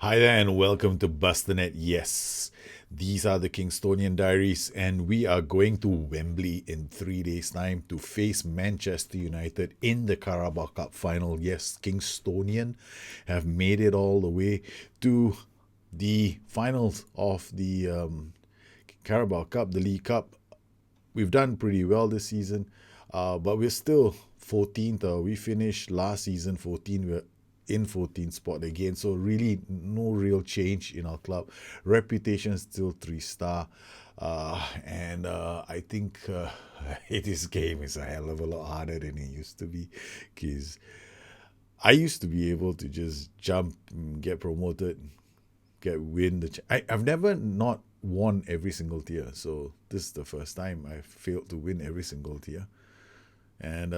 Hi there and welcome to Bustthenet. Yes, these are the Kingstonian Diaries, and we are going to Wembley in 3 days' time to face Manchester United in the Carabao Cup final. Yes, Kingstonian have made it all the way to the finals of the Carabao Cup, the League Cup. We've done pretty well this season, but we're still 14th. We finished last season 14. We're in 14th spot again, so really no real change in our club. Reputation still 3 star, and I think this game is a hell of a lot harder than it used to be, because I used to be able to just jump, get promoted, win the. I've never not won every single tier, so this is the first time I failed to win every single tier, and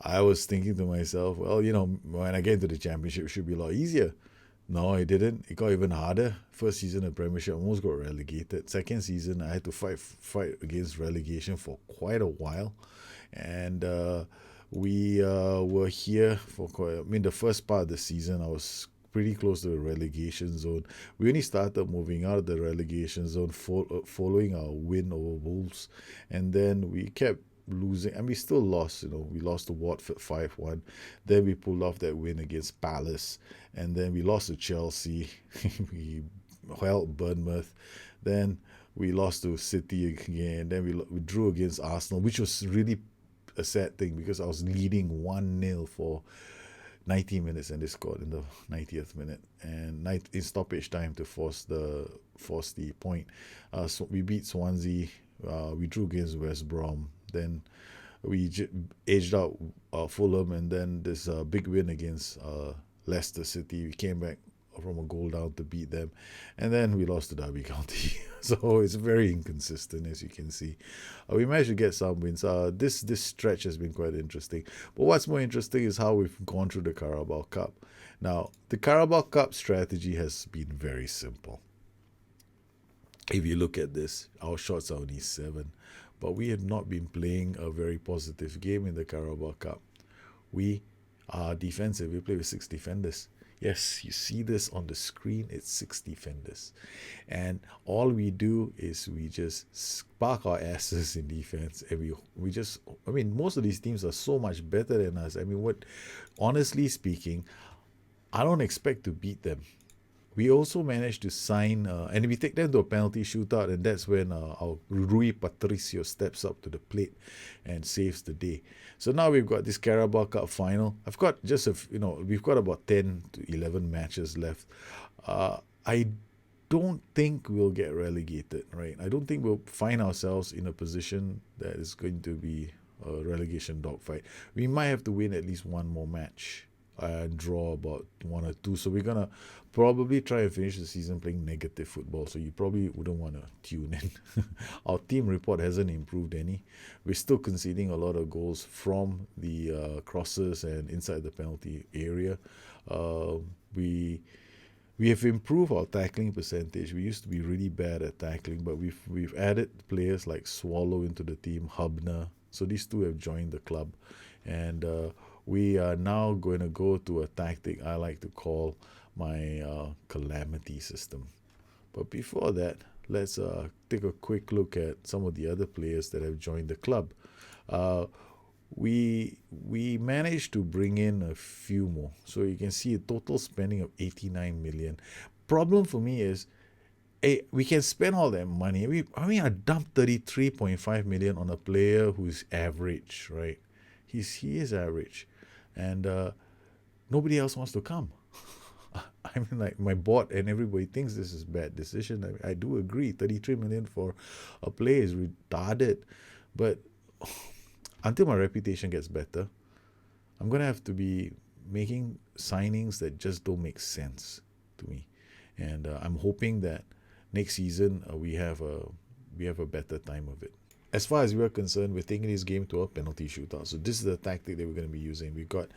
I was thinking to myself, well, when I get into the championship, it should be a lot easier. No, it didn't. It got even harder. First season of Premiership, I almost got relegated. Second season, I had to fight against relegation for quite a while, and we were here for quite. I mean, the first part of the season, I was pretty close to the relegation zone. We only started moving out of the relegation zone following our win over Wolves, and then we kept losing, and we still lost. We lost to Watford 5-1. Then we pulled off that win against Palace, and then we lost to Chelsea. We held Bournemouth. Then we lost to City again. Then we drew against Arsenal, which was really a sad thing because I was leading 1-0 for 90 minutes and they scored in the 90th minute and in stoppage time to force the point. So we beat Swansea. We drew against West Brom. Then we edged out Fulham, and then this big win against Leicester City. We came back from a goal down to beat them, and then we lost to Derby County. So it's very inconsistent, as you can see. We managed to get some wins. This stretch has been quite interesting. But what's more interesting is how we've gone through the Carabao Cup. Now, the Carabao Cup strategy has been very simple. If you look at this, our shots are only 7, but we have not been playing a very positive game in the Carabao Cup. We are defensive. We play with 6 defenders. Yes, you see this on the screen. It's 6 defenders. And all we do is we just spark our asses in defense. And most of these teams are so much better than us. Honestly speaking, I don't expect to beat them. We also managed to sign, and we take them to a penalty shootout, and that's when our Rui Patricio steps up to the plate and saves the day. So now we've got this Carabao Cup final. I've got we've got about 10 to 11 matches left. I don't think we'll get relegated, right? I don't think we'll find ourselves in a position that is going to be a relegation dogfight. We might have to win at least one more match and draw about 1 or 2. So we're gonna probably try and finish the season playing negative football. So you probably wouldn't want to tune in. Our team report hasn't improved any. We're still conceding a lot of goals from the crosses and inside the penalty area. We have improved our tackling percentage. We used to be really bad at tackling, but we've added players like Swallow into the team, Hubner. So these two have joined the club, and we are now going to go to a tactic I like to call my calamity system. But before that, let's take a quick look at some of the other players that have joined the club. We managed to bring in a few more. So you can see a total spending of 89 million. Problem for me is, we can spend all that money. I dumped 33.5 million on a player who's average, right? He is average, and nobody else wants to come. Like my board and everybody thinks this is a bad decision. I do agree. 33 million for a player is retarded, but until my reputation gets better, I'm gonna have to be making signings that just don't make sense to me, and I'm hoping that next season we have a better time of it. As far as we're concerned, we're taking this game to a penalty shootout. So this is the tactic that we're going to be using. We've got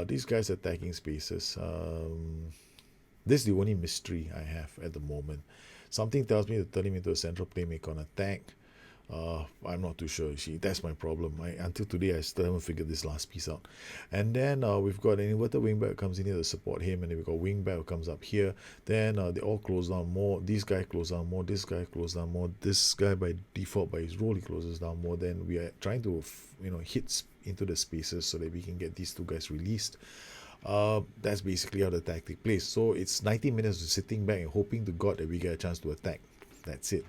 these guys attacking spaces. This is the only mystery I have at the moment. Something tells me to turn him into a central playmaker on attack. I'm not too sure. See, that's my problem. Until today, I still haven't figured this last piece out. And then we've got an inverted wingback who comes in here to support him, and then we've got wingback who comes up here. Then they all close down more. This guy closes down more. This guy closes down more. This guy by default, by his role, he closes down more. Then we are trying to hit into the spaces so that we can get these two guys released. That's basically how the tactic plays. So it's 90 minutes of sitting back and hoping to God that we get a chance to attack. That's it.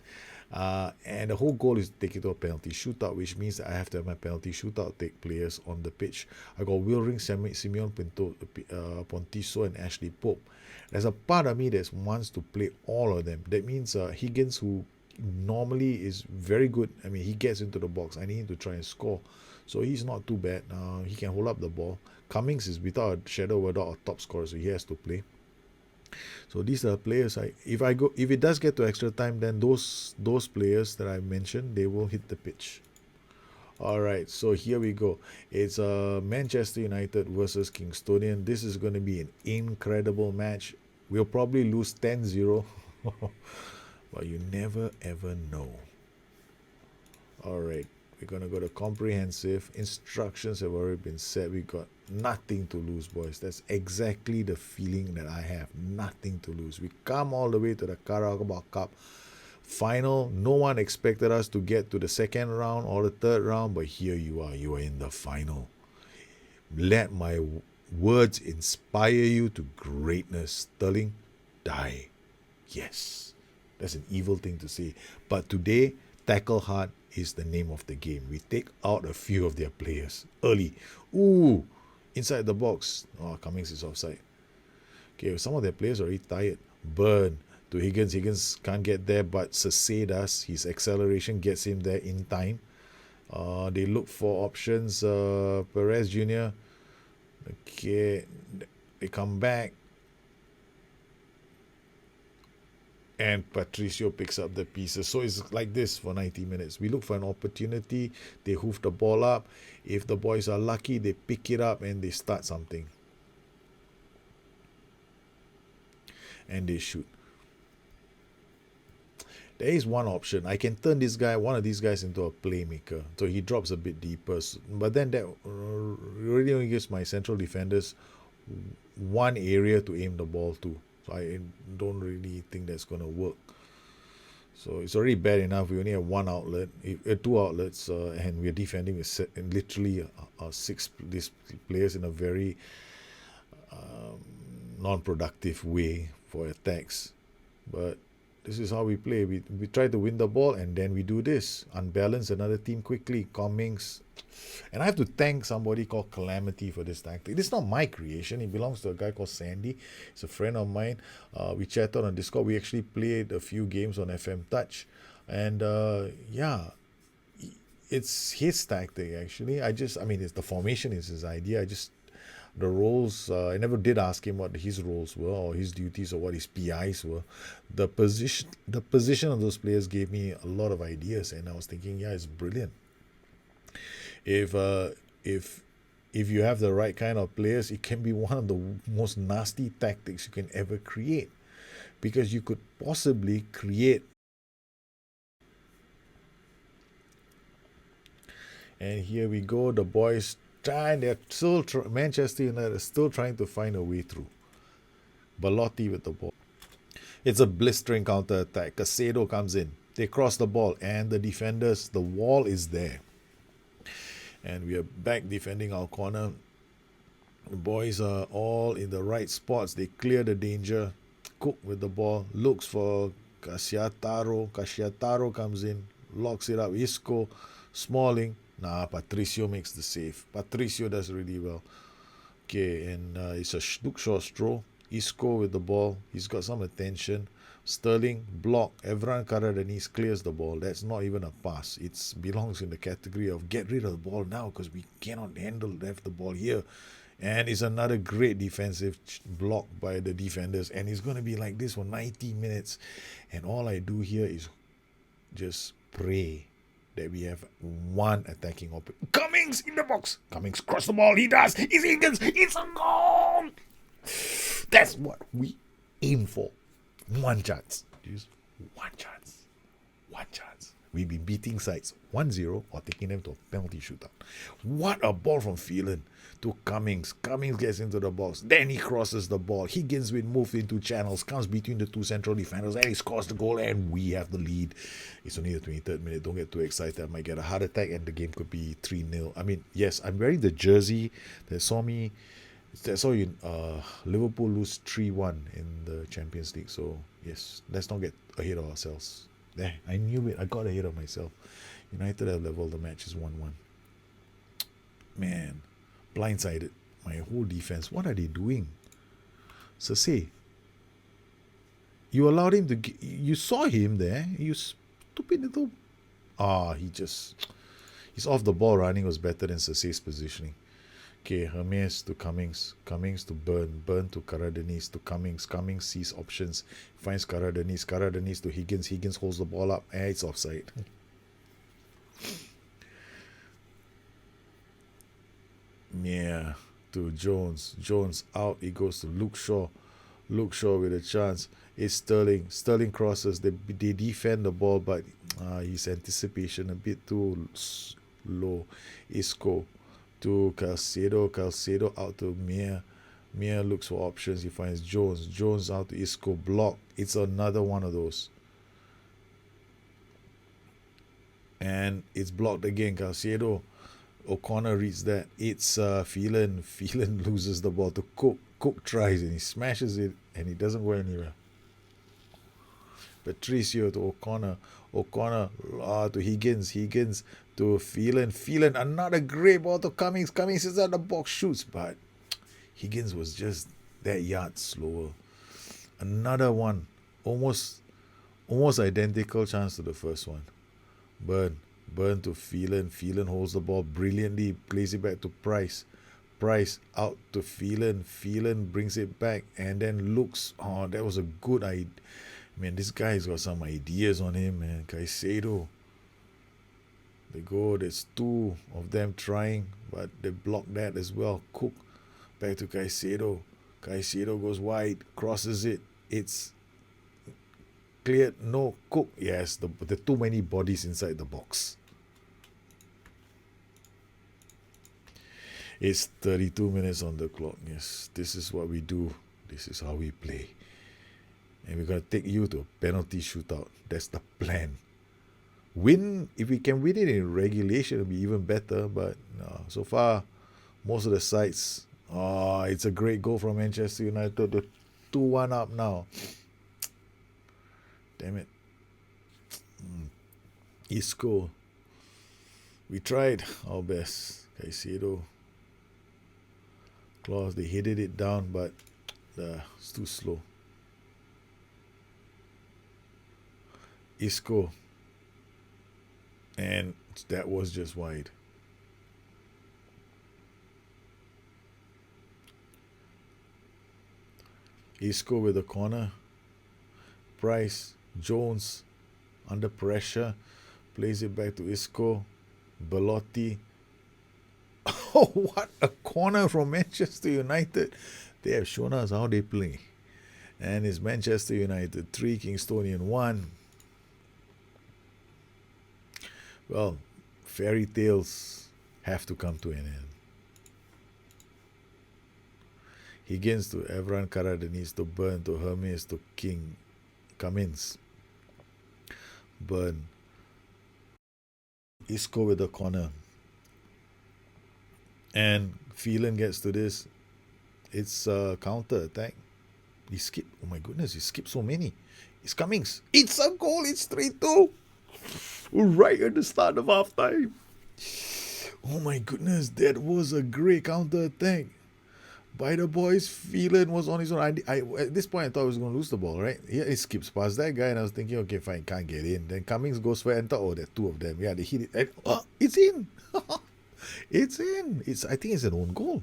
And the whole goal is to take it to a penalty shootout, which means that I have to have my penalty shootout take players on the pitch. I got Will Ring, Simeon Pontiso, and Ashley Pope. There's a part of me that wants to play all of them. That means Higgins, who normally is very good. I mean, he gets into the box. I need him to try and score. So he's not too bad. He can hold up the ball. Cummings is without a shadow of a doubt a top scorer, so he has to play. So these are players. If it does get to extra time, then those players that I mentioned, they will hit the pitch. All right, so here we go. It's Manchester United versus Kingstonian. This is going to be an incredible match. We'll probably lose 10-0, but you never ever know. All right, we're going to go to comprehensive. Instructions have already been set. We got nothing to lose, boys. That's exactly the feeling that I have. Nothing to lose. We come all the way to the Carabao Cup final. No one expected us to get to the second round or the third round, but here you are. You are in the final. Let my words inspire you to greatness. Sterling, die. Yes, that's an evil thing to say. But today, tackle hard is the name of the game. We take out a few of their players early. Ooh, inside the box. Oh, Cummings is offside. Okay, some of their players are already tired. Burn to Higgins. Higgins can't get there, but Sase does. His acceleration gets him there in time. They look for options. Perez Jr. Okay, they come back. And Patricio picks up the pieces. So it's like this for 90 minutes. We look for an opportunity. They hoof the ball up. If the boys are lucky, they pick it up and they start something. And they shoot. There is one option. I can turn one of these guys into a playmaker. So he drops a bit deeper. But then that really only gives my central defenders one area to aim the ball to. So I don't really think that's going to work. So it's already bad enough. We only have one outlet, two outlets, and we're defending with literally six these players in a very non-productive way for attacks. But this is how we play. We try to win the ball, and then we do this. Unbalance another team quickly. Cummings. And I have to thank somebody called Calamity for this tactic. This is not my creation. It belongs to a guy called Sandy. He's a friend of mine. We chatted on Discord. We actually played a few games on FM Touch. And yeah, it's his tactic actually. It's the formation is his idea. The roles, I never did ask him what his roles were or his duties or what his PIs were. The position of those players gave me a lot of ideas, and I was thinking, yeah, it's brilliant. If you have the right kind of players, it can be one of the most nasty tactics you can ever create, because you could possibly create. And here we go, the boys Manchester United is still trying to find a way through. Belotti with the ball. It's a blistering counter attack. Casedo comes in. They cross the ball, and the defenders, the wall is there. And we are back defending our corner. The boys are all in the right spots. They clear the danger. Cook with the ball. Looks for Casiataro. Casiataro comes in. Locks it up. Isco. Smalling. Patricio makes the save. Patricio does really well. Okay, and it's a look short throw. Isco with the ball. He's got some attention. Sterling, block. Evran Karadeniz clears the ball. That's not even a pass. It belongs in the category of get rid of the ball now, because we cannot have the ball here. And it's another great defensive block by the defenders. And it's going to be like this for 90 minutes. And all I do here is just pray that we have one attacking opponent. Cummings in the box. Cummings cross the ball. He does. It's Higgins. It's a goal. That's what we aim for. One chance. Just one chance. One chance. We've been beating sides 1-0 or taking them to a penalty shootout. What a ball from Phelan to Cummings. Cummings gets into the box. Then he crosses the ball. Higgins will move into channels, comes between the two central defenders, and he scores the goal, and we have the lead. It's only the 23rd minute. Don't get too excited. I might get a heart attack, and the game could be 3-0. I mean, yes, I'm wearing the jersey that saw you Liverpool lose 3-1 in the Champions League. So, yes, let's not get ahead of ourselves. There, I knew it. I got ahead of myself. United have leveled. The match is 1-1. Man, blindsided. My whole defense. What are they doing? Sase, you allowed him to. You saw him there. You stupid little. He's off the ball. Running was better than Sase's positioning. Okay, Hermes to Cummings. Cummings to Burn to Karadenis to Cummings. Cummings sees options. Finds Karadenis to Higgins. Higgins holds the ball up. It's offside. Yeah, to Jones. Jones out. He goes to Luke Shaw. Luke Shaw with a chance. It's Sterling. Sterling crosses. They defend the ball, but his anticipation a bit too low. Isco to Calcedo. Calcedo out to Mir. Mir looks for options. He finds Jones. Jones out to Isco. Block. It's another one of those. And it's blocked again. Calcedo. O'Connor reads that. It's Phelan. Phelan loses the ball to Cook. Cook tries and he smashes it and he doesn't go anywhere. Patricio to O'Connor. O'Connor to Higgins. Higgins to Phelan. Phelan, another great ball to Cummings. Cummings is at the box, shoots, but Higgins was just that yard slower. Another one. Almost identical chance to the first one. Burn to Phelan. Phelan holds the ball brilliantly. Plays it back to Price. Price out to Phelan. Phelan brings it back and then looks. Oh, that was a good idea. Man, this guy's got some ideas on him, man. Caicedo. They go, there's two of them trying, but they block that as well. Cook back to Caicedo. Caicedo goes wide, crosses it. It's cleared. No, Cook. Yes, the too many bodies inside the box. It's 32 minutes on the clock. Yes, this is what we do. This is how we play. And we're going to take you to a penalty shootout. That's the plan. Win, if we can win it in regulation, it'll be even better. But no, so far, most of the sides, it's a great goal from Manchester United. They're 2-1 up now. Damn it. Isco. We tried our best. Caicedo. Claus, they headed it down, but it's too slow. Isco. And that was just wide. Isco with a corner. Price. Jones under pressure. Plays it back to Isco. Belotti. Oh, what a corner from Manchester United. They have shown us how they play. And it's Manchester United 3, Kingstonian 1. Well, fairy tales have to come to an end. Higgins to Evran Karadenis to Burn to Hermes to King Cummins. Burn. Isco with the corner. And Phelan gets to this. It's a counter attack. He skipped. Oh my goodness, he skipped so many. It's Cummings. It's a goal. It's 3-2. Right at the start of half time. Oh my goodness, that was a great counter attack by the boys. Phelan was on his own. I at this point I thought he was going to lose the ball, right? Yeah, he skips past that guy and I was thinking, okay, fine, can't get in. Then Cummings goes for enter. Oh, there are two of them. Yeah, they hit it. And, it's in. It's in. I think it's an own goal.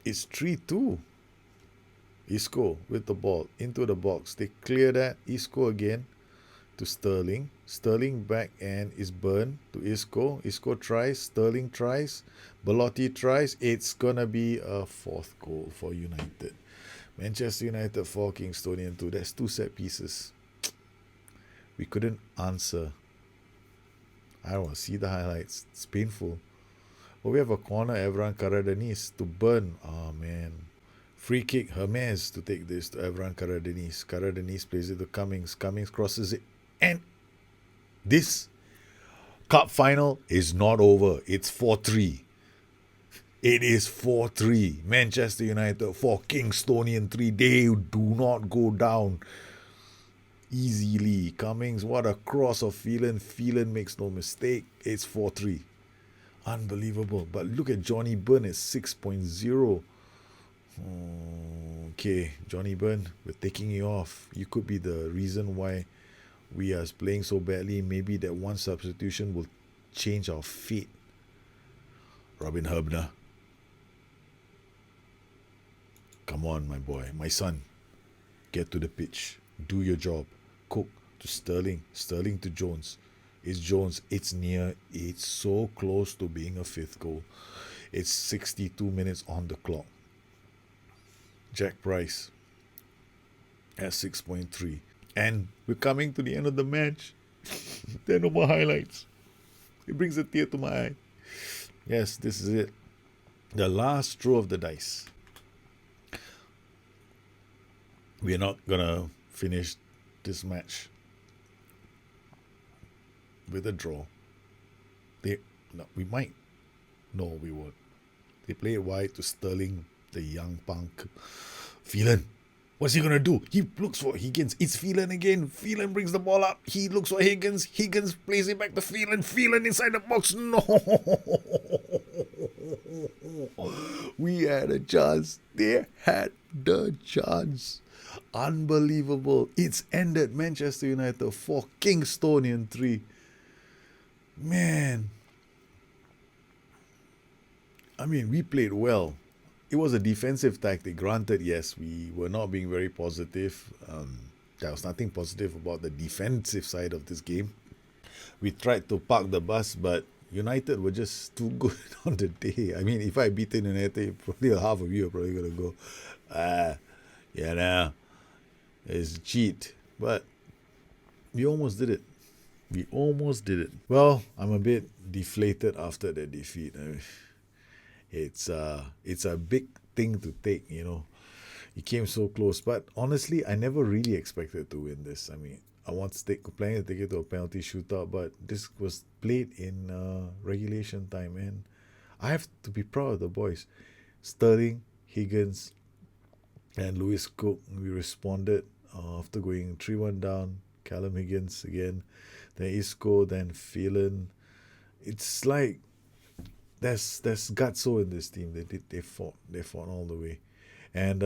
It's 3-2. Isco with the ball into the box. They clear that. Isco again to Sterling. Sterling back and is Burn to Isco. Isco tries. Sterling tries. Belotti tries. It's gonna be a fourth goal for United. Manchester United 4, Kingstonian 2. That's 2 set pieces. We couldn't answer. I don't want to see the highlights. It's painful. But we have a corner, Evran Karadeniz to burn. Oh man. Free kick, Hermes to take this to Evran Karadeniz. Karadeniz plays it to Cummings. Cummings crosses it. And this cup final is not over. It's 4-3. It is 4-3. Manchester United 4, Kingstonian 3. They do not go down easily. Cummings, what a cross of Phelan. Phelan makes no mistake. It's 4-3. Unbelievable. But look at Johnny Byrne at 6.0. Okay, Johnny Byrne, we're taking you off. You could be the reason why we are playing so badly. Maybe that one substitution will change our fate. Robin Herbner. Come on, my boy, my son. Get to the pitch. Do your job. Cook to Sterling. Sterling to Jones. It's Jones. It's near. It's so close to being a fifth goal. It's 62 minutes on the clock. Jack Price at 6.3. And we're coming to the end of the match. There are no more highlights. It brings a tear to my eye. Yes, this is it. The last throw of the dice. We're not going to finish this match with a draw. We might. No, we won't. They play it wide to Sterling, the young punk. Phelan, what's he gonna do? He looks for Higgins. It's Phelan again. Phelan brings the ball up. He looks for Higgins. Higgins plays it back to Phelan. Phelan inside the box. No. We had a chance. They had the chance. Unbelievable. It's ended. Manchester United 4, Kingstonian 3. Man. I mean, we played well. It was a defensive tactic. Granted, yes, we were not being very positive. There was nothing positive about the defensive side of this game. We tried to park the bus, but United were just too good on the day. I mean, if I beaten United, probably half of you are probably going to go, it's a cheat. But we almost did it. We almost did it. Well, I'm a bit deflated after the defeat. I mean, it's a big thing to take, you know. It came so close, but honestly, I never really expected to win this. I mean, I want to planning to take it to a penalty shootout, but this was played in regulation time, and I have to be proud of the boys. Sterling, Higgins, and Lewis Cook. We responded after going 3-1 down. Callum Higgins again, then Isco, then Phelan. It's like there's gutso in this team. They fought all the way, and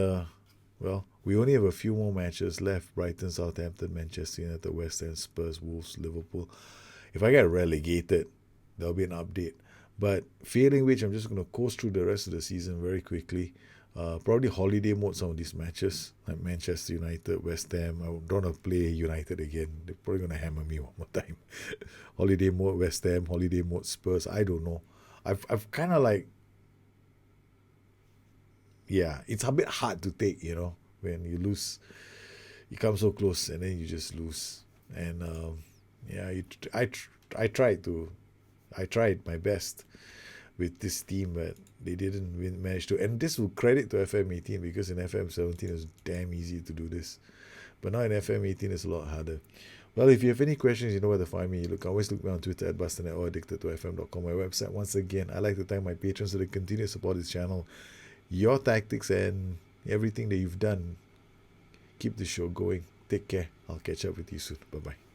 well, we only have a few more matches left: Brighton, Southampton, Manchester United, West Ham, Spurs, Wolves, Liverpool. If I get relegated, there'll be an update. But failing which, I'm just going to coast through the rest of the season very quickly. Probably holiday mode some of these matches, like Manchester United, West Ham. I don't want to play United again. They're probably going to hammer me one more time. Holiday mode West Ham, holiday mode Spurs. I don't know. I've kind of like, yeah, it's a bit hard to take, you know, when you lose. You come so close and then you just lose. And yeah, I tried my best with this team, but they didn't manage to. And this will credit to FM18, because in FM17 it's damn easy to do this, but now in FM18 it's a lot harder. Well, if you have any questions, you know where to find me. Always look me on Twitter at Bustthenet or addicted2fm.com, my website. Once again, I'd like to thank my patrons that continue to support this channel. Your tactics and everything that you've done keep the show going. Take care. I'll catch up with you soon. Bye-bye.